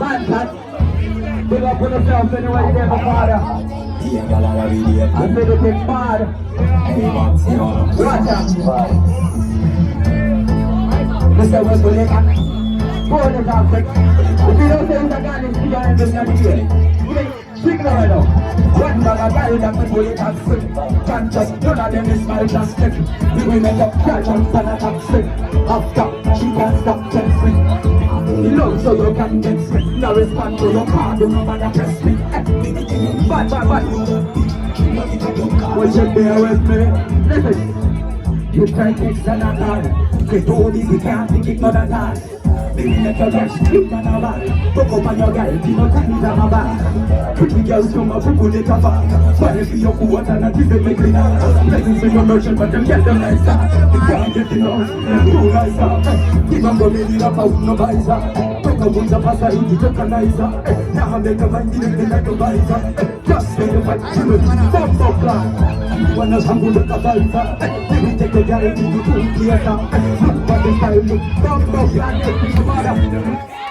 Man, son. Big up on yourself anyway, there, my father. I said it is bad. Watch out. Mr. Wesley, go on the top. If you don't say it's a gun, it's your end of the day. Speak right now. One bag of guy that can bullet and sick. Can't just none of them is my just stick. We will make up catch and stand at sick. After she can't stop texting. You know so you can get sick. Now respond to your card, you know man press me. Bad. Will you bear with me? Listen. You try to take the time. Get all this, you can't think it not at all. Baby, let your girl sleep on her back. Fuck up on your girl, you know time is on my back. Pretty girls come up, put it up back. Fire for your food and I give them a clean out. Blessings for your merchant, but them get them nice up. You can't get enough, too nice up. Give them the lady up, I would no buy that. Talk about the pasta, you took a nice up. Now I make a mind, you like to buy that. Just say the fight, you know, fuck up class. You wanna sample the kabaiza. Baby, take the guy, you do clear now. Look what the style, look, fuck up class.